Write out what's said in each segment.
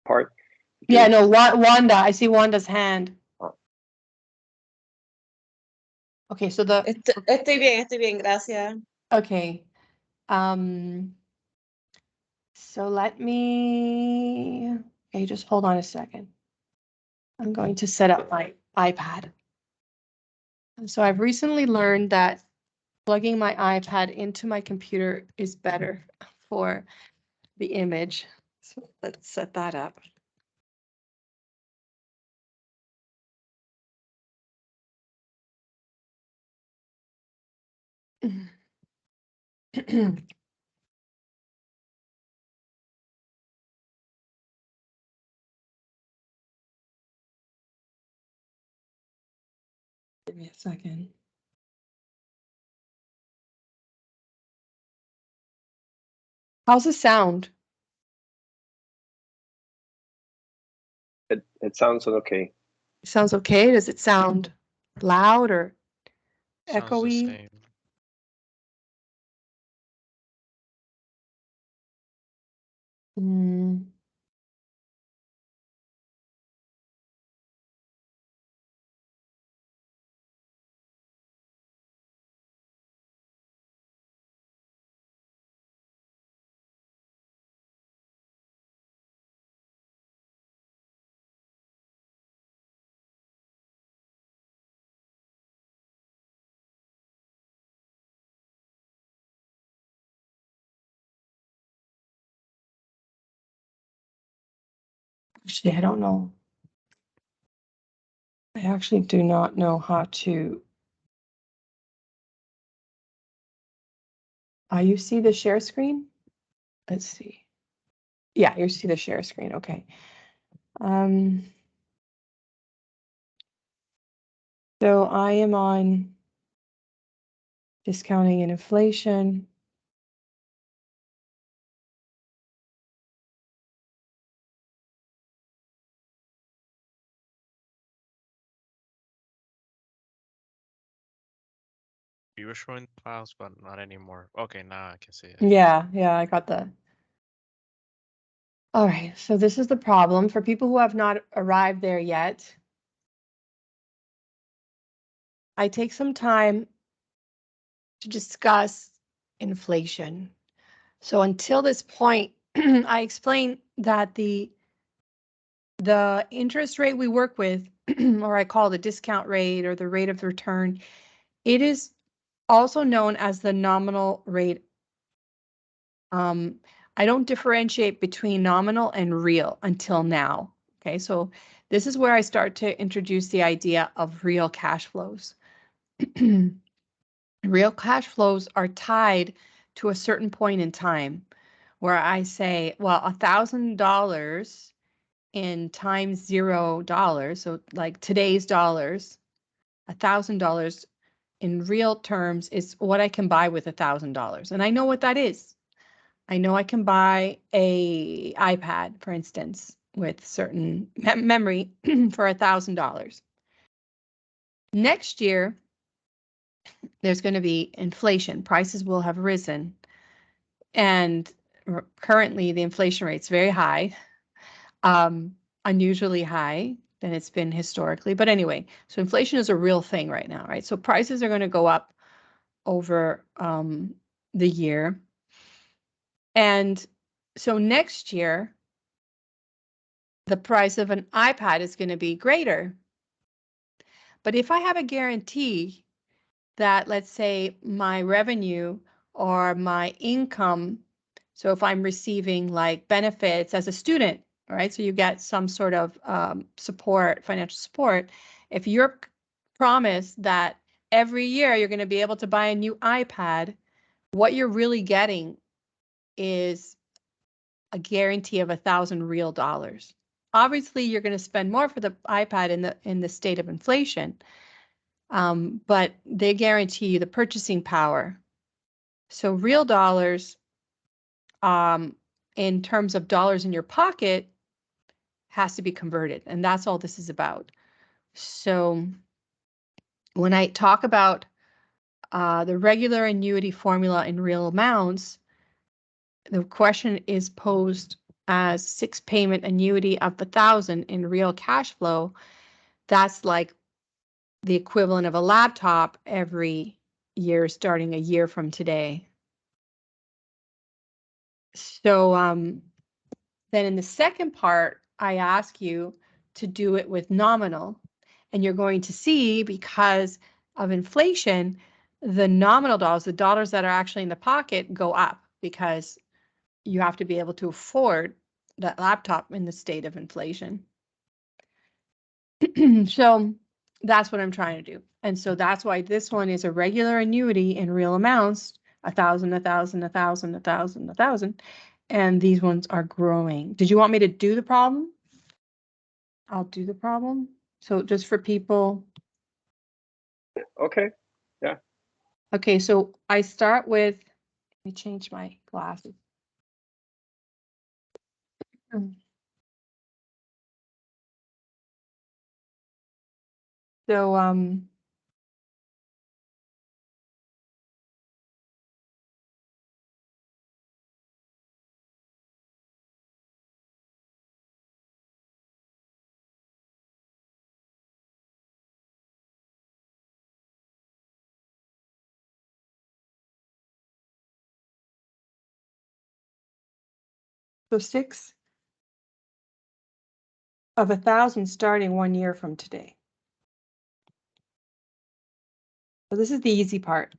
part. Yeah, no, Wanda. I see Wanda's hand. Okay, so the... Estoy bien, gracias. Okay. So let me... Okay, just hold on a second. I'm going to set up my iPad. So I've recently learned that plugging my iPad into my computer is better for the image. So let's set that up. Give me a second. How's the sound? It sounds okay. Sounds okay. Does it sound loud or Sounds the echoey? same. Actually, I don't know. I actually do not know how to. You see the share screen? Let's see. Yeah, you see the share screen. Okay. So I am on discounting and inflation. You were showing the files, but not anymore. Okay, now I can see it. Yeah, I got the... All right, so this is the problem for people who have not arrived there yet. I take some time to discuss inflation. So until this point, I explained that the interest rate we work with, or I call the discount rate or the rate of return, it is also known as the nominal rate. I don't differentiate between nominal and real until now. Okay, so this is where I start to introduce the idea of real cash flows. Real cash flows are tied to a certain point in time where I say, well, $1,000 in times $0, so like today's dollars, $1,000 in real terms is what I can buy with $1,000. And I know what that is. I know I can buy a iPad, for instance, with certain memory for $1,000. Next year, there's going to be inflation. Prices will have risen. And currently, the inflation rate's very high, unusually high than it's been historically. But anyway, so inflation is a real thing right now, right? So prices are going to go up over the year. And so next year, the price of an iPad is going to be greater. But if I have a guarantee that, let's say, my revenue or my income, so if I'm receiving like benefits as a student, right? So you get some sort of support, financial support. If you're promised that every year you're going to be able to buy a new iPad, what you're really getting is a guarantee of $1,000 real dollars. Obviously, you're going to spend more for the iPad in the state of inflation, but they guarantee you the purchasing power. So real dollars, in terms of dollars in your pocket, has to be converted, and that's all this is about. So when I talk about the regular annuity formula in real amounts, the question is posed as 6 payment annuity of 1,000 in real cash flow, that's like the equivalent of a laptop every year starting a year from today. So then in the second part, I ask you to do it with nominal, and you're going to see, because of inflation, the nominal dollars, the dollars that are actually in the pocket, go up because you have to be able to afford that laptop in the state of inflation. So that's what I'm trying to do. And so that's why this one is a regular annuity in real amounts, 1,000, 1,000, 1,000, 1,000, 1,000. And these ones are growing. Did you want me to do the problem? I'll do the problem. So just for people. Okay. Yeah. Okay, so I start with, let me change my glasses. So so 6 of 1,000 starting 1 year from today. So this is the easy part.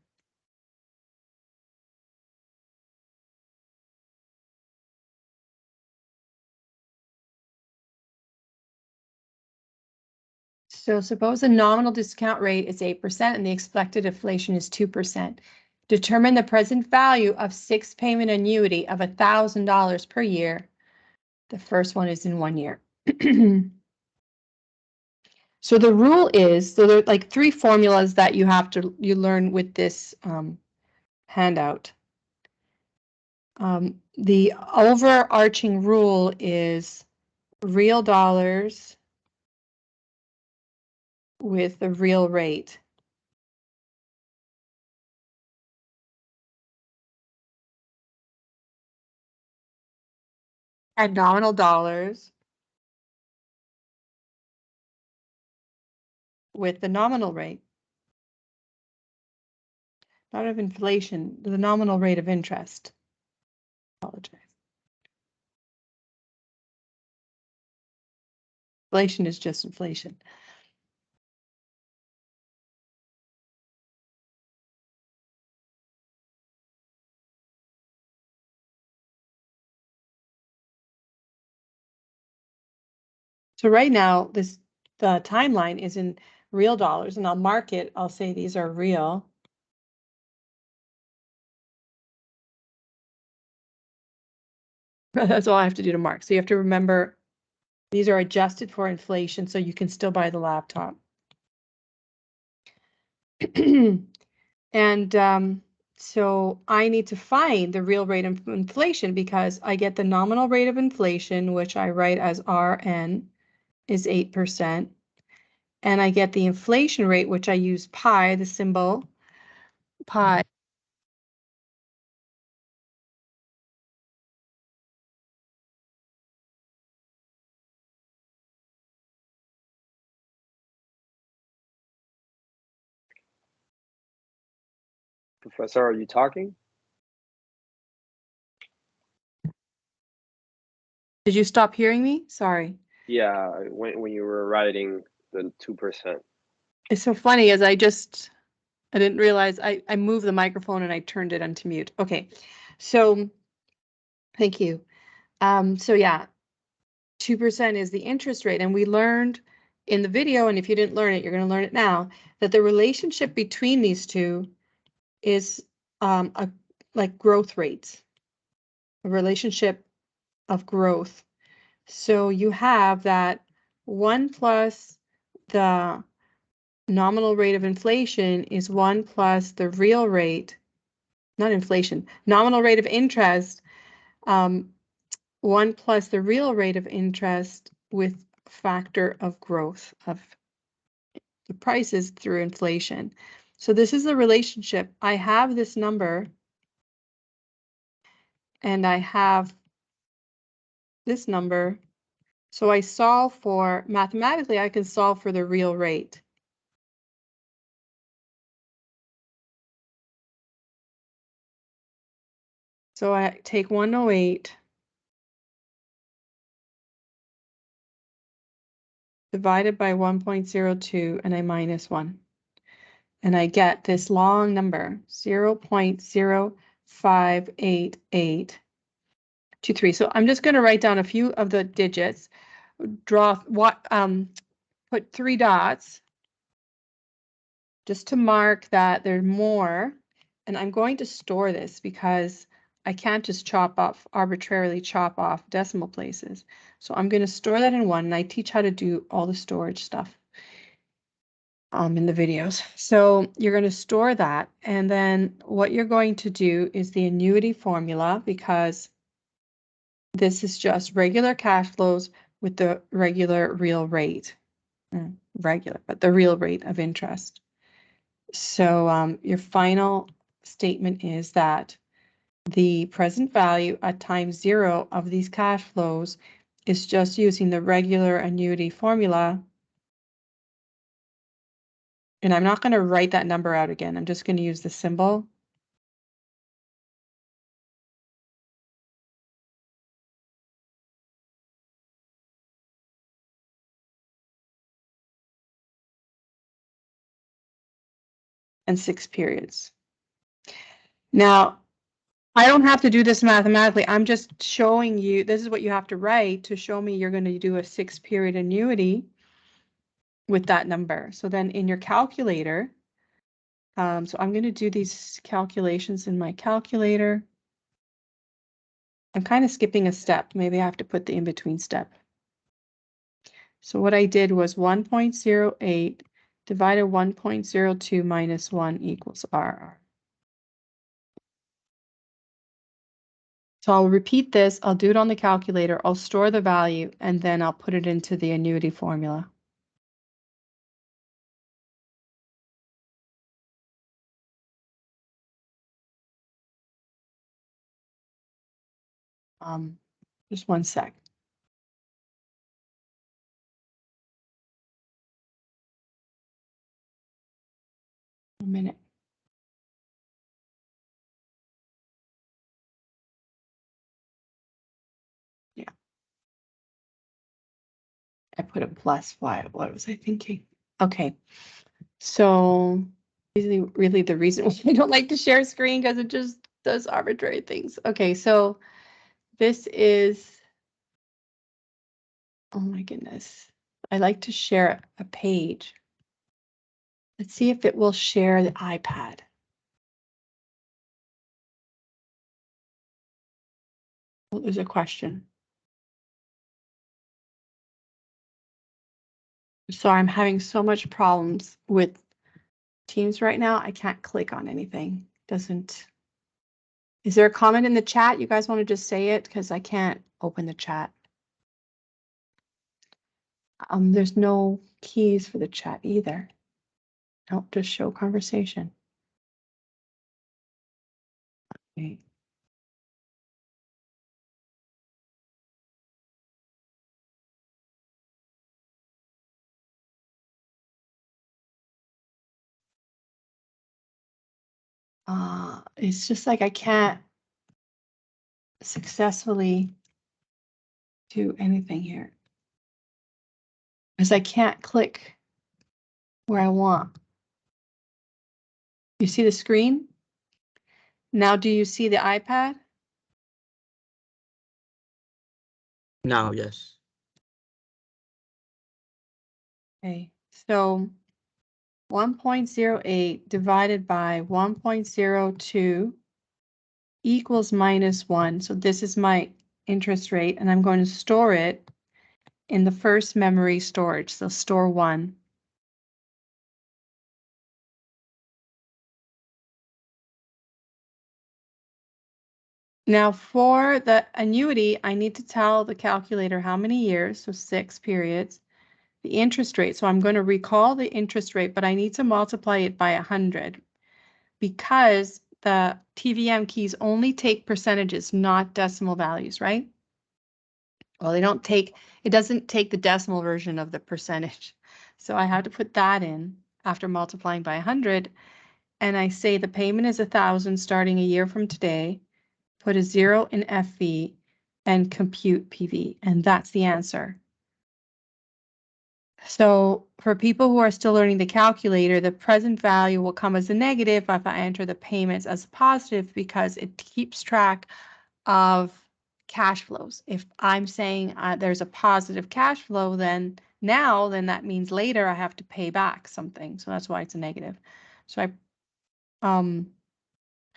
So suppose the nominal discount rate is 8% and the expected inflation is 2%. Determine the present value of 6 payment annuity of $1,000 per year. The first one is in 1 year. So the rule is, so there are like 3 formulas that you learn with this handout. The overarching rule is real dollars with the real rate. And nominal dollars with the nominal rate. Not of inflation, the nominal rate of interest. Apologize. Inflation is just inflation. So right now, the timeline is in real dollars, and I'll mark it. I'll say these are real. That's all I have to do to mark. So you have to remember these are adjusted for inflation, so you can still buy the laptop. And so I need to find the real rate of inflation because I get the nominal rate of inflation, which I write as RN is 8%. And I get the inflation rate, which I use pi, the symbol pi. Professor, are you talking? Did you stop hearing me? Sorry. Yeah, when you were writing the 2%. It's so funny as I didn't realize I moved the microphone and I turned it onto mute. Okay, so thank you. So yeah, 2% is the interest rate, and we learned in the video, and if you didn't learn it, you're going to learn it now, that the relationship between these two is like growth rates, a relationship of growth. So you have that 1 plus the nominal rate of inflation is 1 plus the real rate, not inflation, nominal rate of interest, 1 plus the real rate of interest with factor of growth of the prices through inflation. So this is the relationship. I have this number and I have this number. So I solve for, mathematically, I can solve for the real rate. So I take 108 divided by 1.02 and I minus 1. And I get this long number, 0.058823. So I'm just going to write down a few of the digits, put 3 dots just to mark that there's more. And I'm going to store this because I can't just arbitrarily chop off decimal places. So I'm going to store that in 1, and I teach how to do all the storage stuff in the videos. So you're going to store that, and then what you're going to do is the annuity formula, because this is just regular cash flows with the regular real rate. But the real rate of interest. So your final statement is that the present value at time 0 of these cash flows is just using the regular annuity formula. And I'm not going to write that number out again. I'm just going to use the symbol. And 6 periods. Now, I don't have to do this mathematically. I'm just showing you, this is what you have to write to show me you're going to do a 6-period annuity with that number. So then in your calculator, so I'm going to do these calculations in my calculator. I'm kind of skipping a step. Maybe I have to put the in-between step. So what I did was 1.08 divided 1.02 minus 1 equals RR. So I'll repeat this. I'll do it on the calculator. I'll store the value, and then I'll put it into the annuity formula. Just one sec. A minute. Yeah. I put a plus. Why? What was I thinking? Okay. So really the reason why I don't like to share screen, because it just does arbitrary things. Okay, so this is, oh my goodness. I like to share a page. Let's see if it will share the iPad. Well, there's a question. So I'm having so much problems with Teams right now. I can't click on anything. Doesn't. Is there a comment in the chat? You guys want to just say it, because I can't open the chat. There's no keys for the chat either. Nope, just show conversation. Okay. It's just like I can't successfully do anything here, because I can't click where I want. You see the screen? Now, do you see the iPad? Now, yes. Okay, so 1.08 divided by 1.02 equals minus 1. So this is my interest rate, and I'm going to store it in the first memory storage. So store 1. Now for the annuity, I need to tell the calculator how many years, so 6 periods, the interest rate. So I'm going to recall the interest rate, but I need to multiply it by 100, because the TVM keys only take percentages, not decimal values, right? Well, they don't take, it doesn't take the decimal version of the percentage. So I have to put that in after multiplying by 100. And I say the payment is 1,000 starting a year from today. Put a 0 in FV and compute PV. And that's the answer. So for people who are still learning the calculator, the present value will come as a negative if I enter the payments as a positive because it keeps track of cash flows. If I'm saying there's a positive cash flow, then that means later I have to pay back something. So that's why it's a negative. So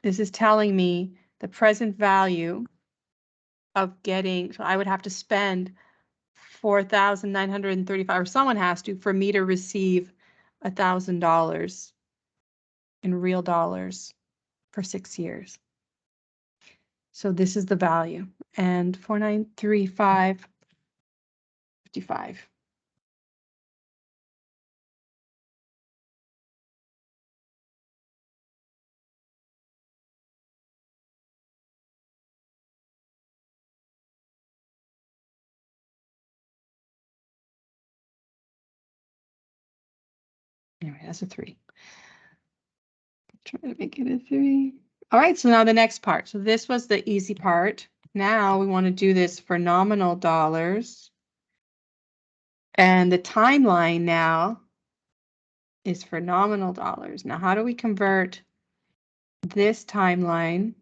this is telling me the present value of getting, so I would have to spend 4,935, or someone has to, for me to receive $1,000 in real dollars for 6 years. So this is the value, and 4,935.55. Anyway, that's a 3. Try to make it a 3. All right, so now the next part. So this was the easy part. Now we want to do this for nominal dollars. And the timeline now is for nominal dollars. Now, how do we convert this timeline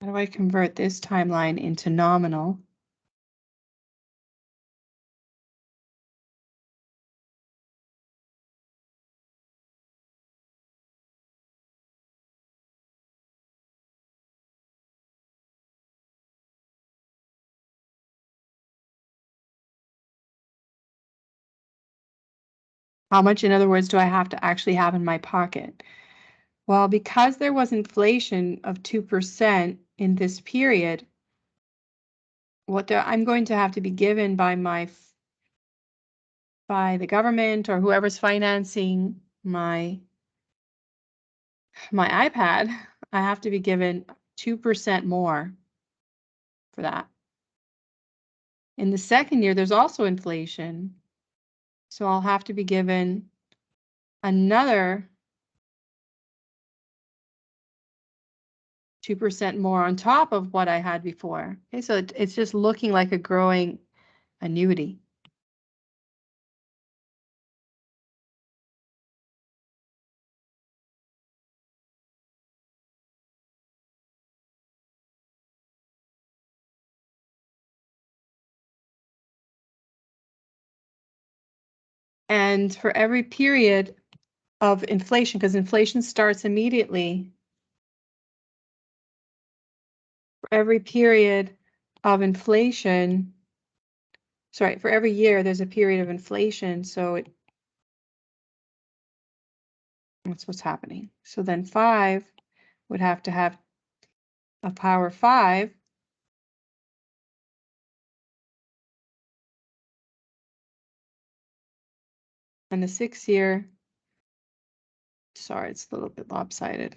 How do I convert this timeline into nominal? How much, in other words, do I have to actually have in my pocket? Well, because there was inflation of 2% in this period, I'm going to have to be given by the government or whoever's financing my iPad, I have to be given 2% more for that. In the second year, there's also inflation, so I'll have to be given another 2% more on top of what I had before. Okay, so it's just looking like a growing annuity. And for every period of inflation, because inflation starts immediately, for every period of inflation, sorry, for every year there's a period of inflation, so that's what's happening. So then 5 would have to have a power 5. And the 6th year, sorry, it's a little bit lopsided.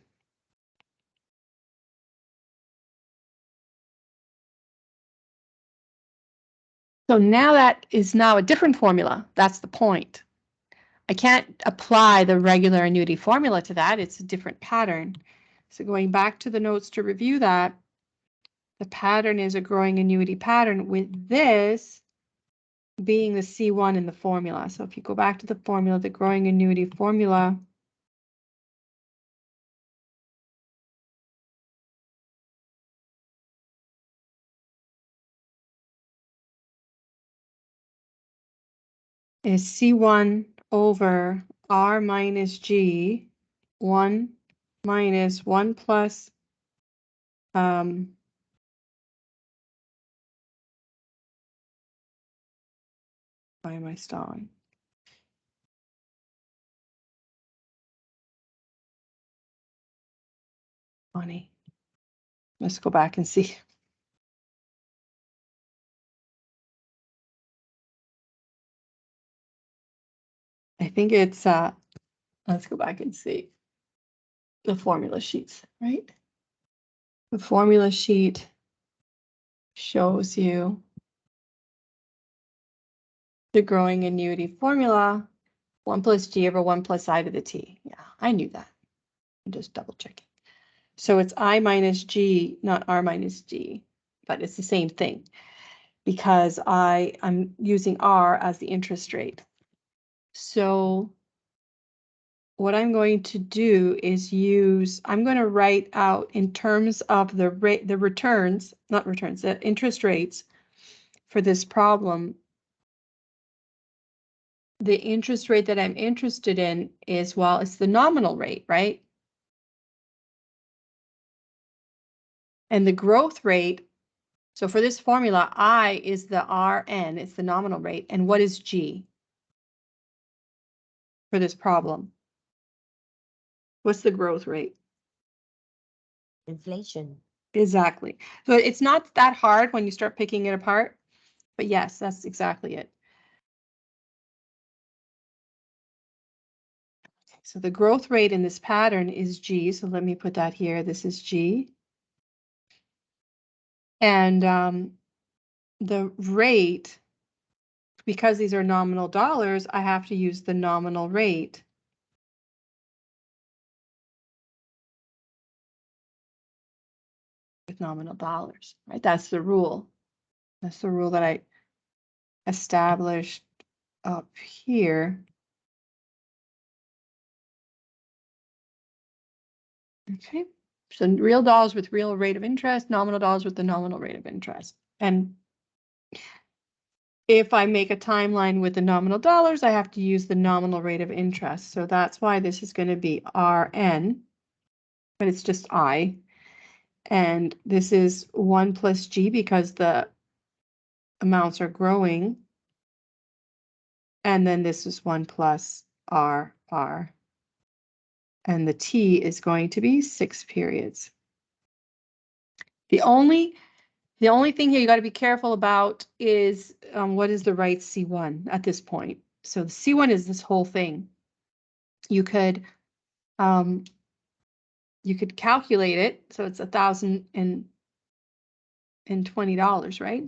So now that is now a different formula. That's the point. I can't apply the regular annuity formula to that. It's a different pattern. So going back to the notes to review that, the pattern is a growing annuity pattern with this being the C1 in the formula. So if you go back to the formula, the growing annuity formula is C1 over R minus G, 1 minus 1 plus why am I stalling? Funny. Let's go back and see. I think it's, let's go back and see the formula sheets, right? The formula sheet shows you the growing annuity formula, 1 plus G over 1 plus I to the T. Yeah, I knew that. I'm just double checking. So it's I minus G, not R minus G, but it's the same thing because I'm using R as the interest rate. So what I'm going to do is I'm going to write out in terms of the rate, the returns, not returns, the interest rates for this problem. The interest rate that I'm interested in is, well, it's the nominal rate, right? And the growth rate, so for this formula, I is the RN, it's the nominal rate. And what is G for this problem? What's the growth rate? Inflation. Exactly. So it's not that hard when you start picking it apart, but yes, that's exactly it. Okay, so the growth rate in this pattern is G. So let me put that here. This is G. And the rate, because these are nominal dollars, I have to use the nominal rate. With nominal dollars, right? That's the rule. That's the rule that I established up here. Okay, so real dollars with real rate of interest, nominal dollars with the nominal rate of interest. And if I make a timeline with the nominal dollars, I have to use the nominal rate of interest. So that's why this is going to be RN, but it's just I. And this is 1 plus G because the amounts are growing. And then this is 1 plus R. And the T is going to be 6 periods. The only thing here you got to be careful about is what is the right C1 at this point. So the C1 is this whole thing. You could calculate it. So it's $1,020, right?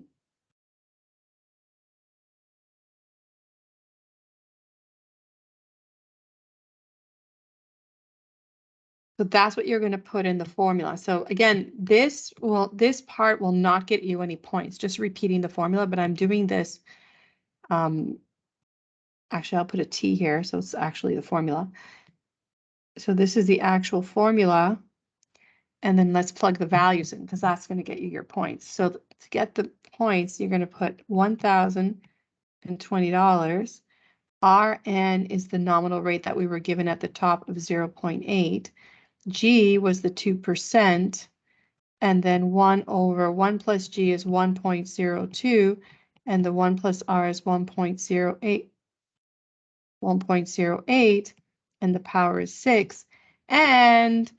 So that's what you're going to put in the formula. So again, this part will not get you any points, just repeating the formula, but I'm doing this. Actually, I'll put a T here, so it's actually the formula. So this is the actual formula. And then let's plug the values in because that's going to get you your points. So to get the points, you're going to put $1,020. RN is the nominal rate that we were given at the top of 0.8. G was the 2%, and then 1 over 1 plus G is 1.02, and the 1 plus R is 1.08, and the power is 6. And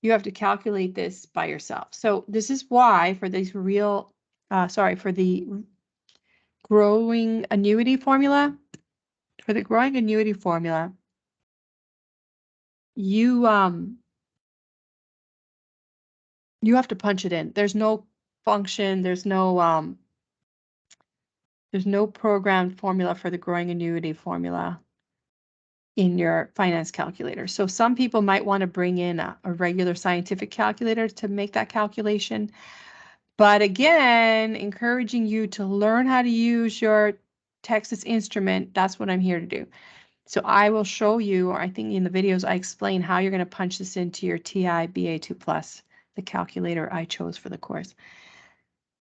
you have to calculate this by yourself. So this is why for these for the growing annuity formula, you have to punch it in. There's no function, there's no programmed formula for the growing annuity formula in your finance calculator. So some people might want to bring in a regular scientific calculator to make that calculation. But again, encouraging you to learn how to use your Texas Instrument. That's what I'm here to do. So I will show you, or I think in the videos, I explain how you're going to punch this into your TI BA2 Plus, the calculator I chose for the course.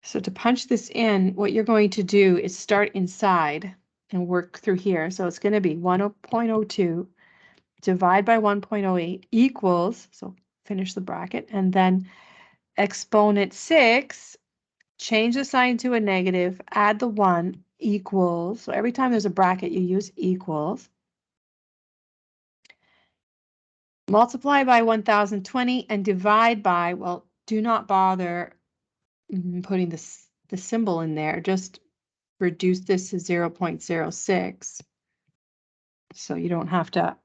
So to punch this in, what you're going to do is start inside and work through here. So it's going to be 1.02 divide by 1.08 equals, so finish the bracket, and then exponent 6, change the sign to a negative, add the 1, equals. So every time there's a bracket, you use equals. Multiply by 1,020 and divide by, well, do not bother putting the symbol in there. Just reduce this to 0.06. So you don't have to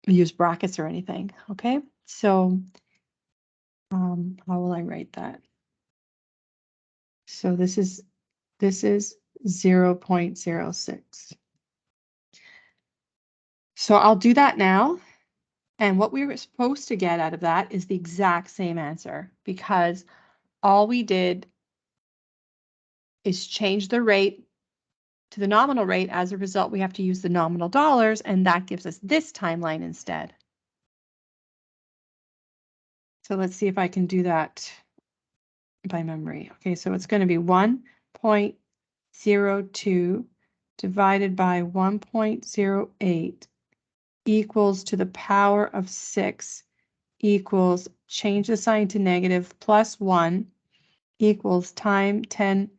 use brackets or anything, okay? So how will I write that? So this is 0.06. So I'll do that now. And what we were supposed to get out of that is the exact same answer, because all we did is change the rate to the nominal rate. As a result, we have to use the nominal dollars, and that gives us this timeline instead. So let's see if I can do that by memory. Okay, so it's going to be 1.02 divided by 1.08 equals to the power of 6 equals, change the sign to negative, plus 1 equals time 10,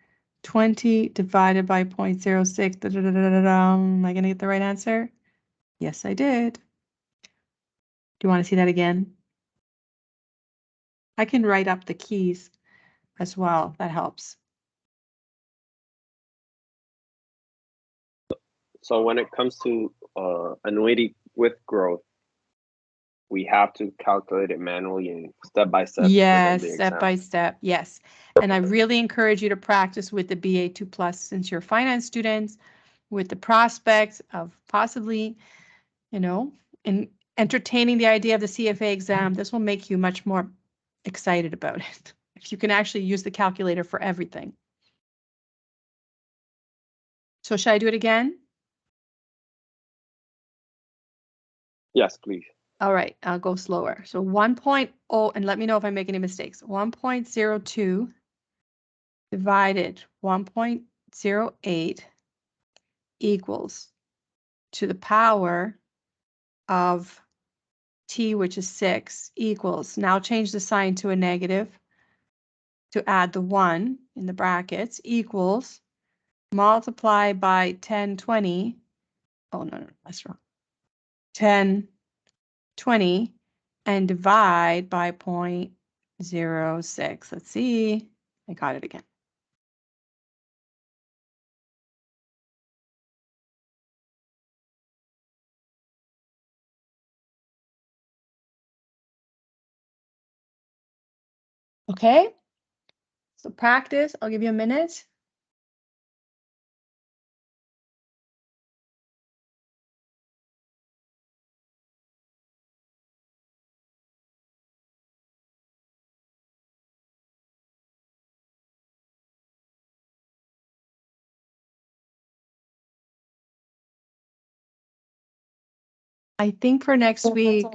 20 divided by 0.06. Da, da, da, da, da, da. Am I going to get the right answer? Yes, I did. Do you want to see that again? I can write up the keys as well. That helps. So when it comes to annuity with growth, we have to calculate it manually and step by step. Yes, within the step by exam. step. Yes. And I really encourage you to practice with the BA2 Plus since you're finance students, with the prospects of possibly, in entertaining the idea of the CFA exam. This will make you much more excited about it if you can actually use the calculator for everything. So should I do it again? Yes, please. All right, I'll go slower. So 1.0, and let me know if I make any mistakes. 1.02 divided 1.08 equals to the power of t, which is 6, equals, now change the sign to a negative to add the 1 in the brackets, equals, multiply by 10, 20. Oh, no, that's wrong. 10, 20, and divide by 0.06. Let's see. I got it again. Okay. So practice. I'll give you a minute. I think for next week.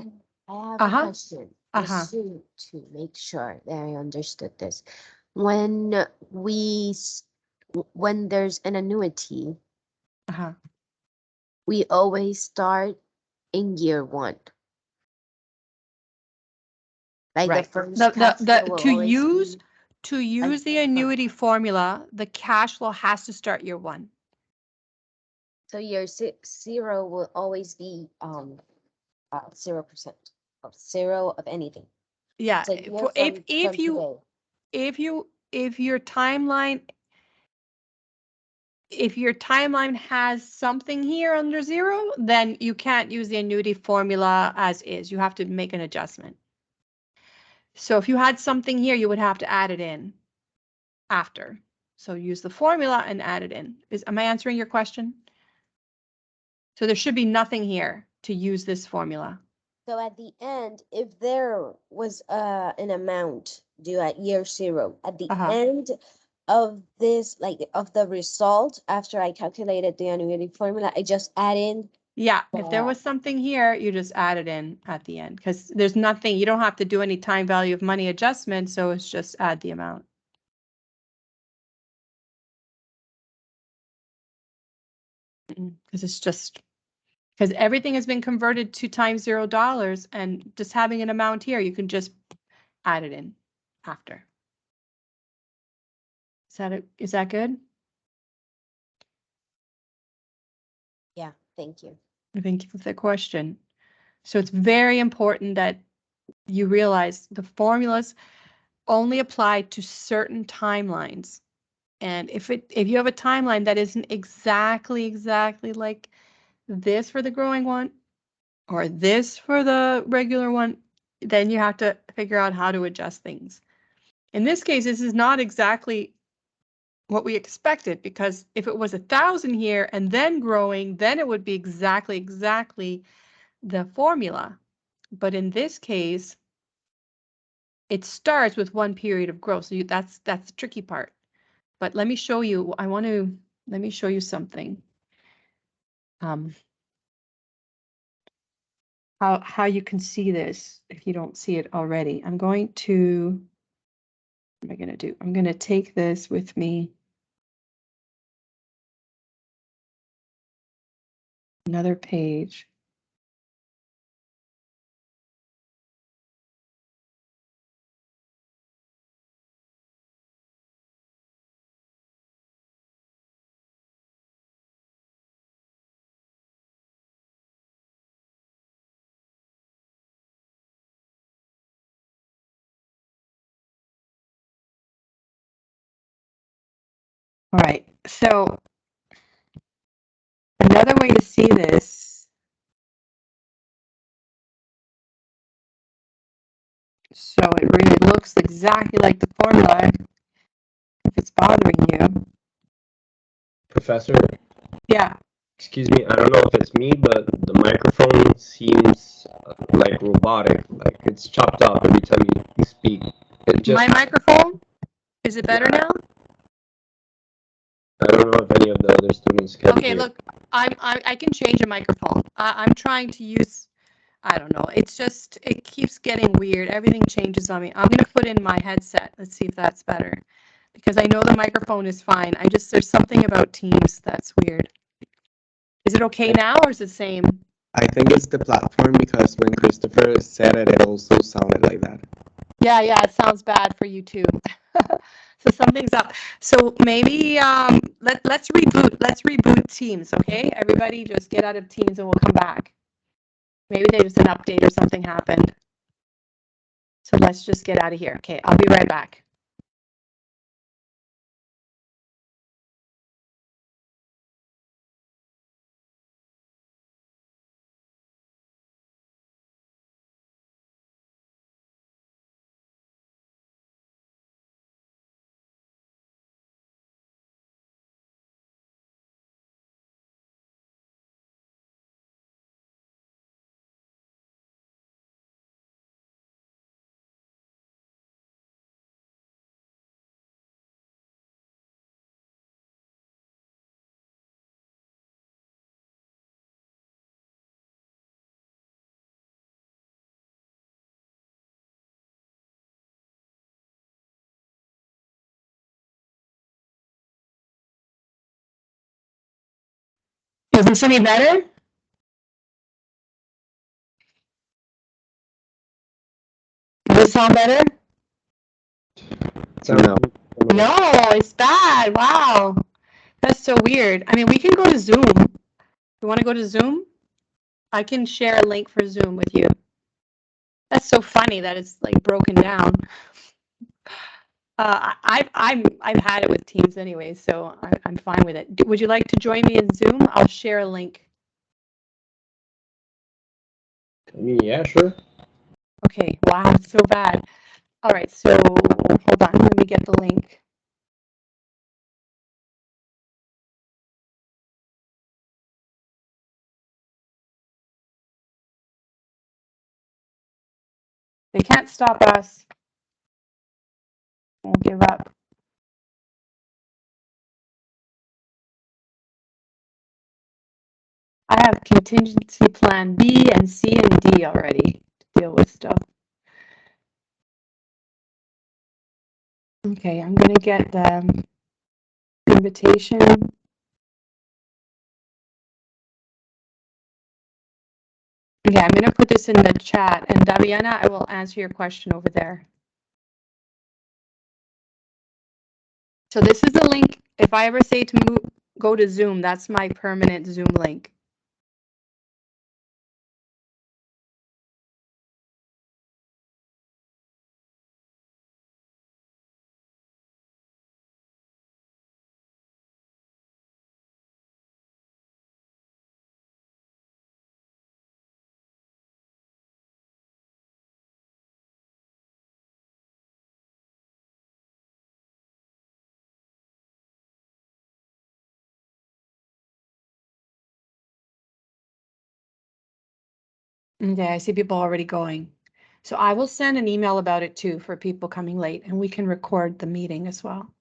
I have Uh-huh. a question. Uh-huh. Just to make sure that I understood this. When when there's an annuity, Uh-huh. we always start in year 1. Like Right. the first cash flow will always be- To use the annuity formula, the cash flow has to start year 1. So year 0 will always be 0% of 0 of anything. Yeah. So year For, from if your timeline, if your timeline has something here under 0, then you can't use the annuity formula as is. You have to make an adjustment. So if you had something here, you would have to add it in after. So use the formula and add it in. Am I answering your question? So there should be nothing here to use this formula. So at the end, if there was an amount due at year 0, at the end of this, like of the result, after I calculated the annuity formula, I just add in. Yeah, if there was something here, you just add it in at the end because there's nothing, you don't have to do any time value of money adjustment, so it's just add the amount. Because it's just, because everything has been converted to times $0 and just having an amount here, you can just add it in after. Is that good? Yeah, thank you. Thank you for the question. So it's very important that you realize the formulas only apply to certain timelines. And if you have a timeline that isn't exactly like this for the growing one or this for the regular one, then you have to figure out how to adjust things. In this case, this is not exactly what we expected, because if it was 1,000 here and then growing, then it would be exactly the formula. But in this case, it starts with one period of growth. So that's the tricky part. But let me show you. Let me show you something. How you can see this if you don't see it already. I'm going to. What am I going to do? I'm going to take this with me. Another page. All right, so another way to see this, so it really looks exactly like the formula, if it's bothering you. Professor, Yeah. excuse me, I don't know if it's me, but the microphone seems like robotic, like it's chopped off every time you speak. It just, My microphone, is it better now? I don't know if any of the other students can Okay, hear. look, I can change a microphone. I'm trying to use, I don't know, it's just, it keeps getting weird. Everything changes on me. I'm gonna put in my headset. Let's see if that's better. Because I know the microphone is fine. There's something about Teams that's weird. Is it okay now or is it the same? I think it's the platform, because when Christopher said it, it also sounded like that. Yeah, it sounds bad for you too. So something's up. So maybe let's reboot Teams, okay? Everybody just get out of Teams and we'll come back. Maybe there's an update or something happened. So let's just get out of here. Okay, I'll be right back. Is this any better? Does this sound better? No. No, it's bad. Wow. That's so weird. I mean, we can go to Zoom. You want to go to Zoom? I can share a link for Zoom with you. That's so funny that it's like broken down. I've had it with Teams anyway, so I'm fine with it. Would you like to join me in Zoom? I'll share a link. I mean, yeah, sure. Okay, wow, it's so bad. All right, so hold on, let me get the link. They can't stop us. Won't give up. I have contingency plan B and C and D already to deal with stuff. Okay, I'm gonna get the invitation. Okay, I'm gonna put this in the chat, and Daviana, I will answer your question over there. So this is the link. If I ever say to move, go to Zoom, that's my permanent Zoom link. Okay, I see people already going. So I will send an email about it too for people coming late, and we can record the meeting as well.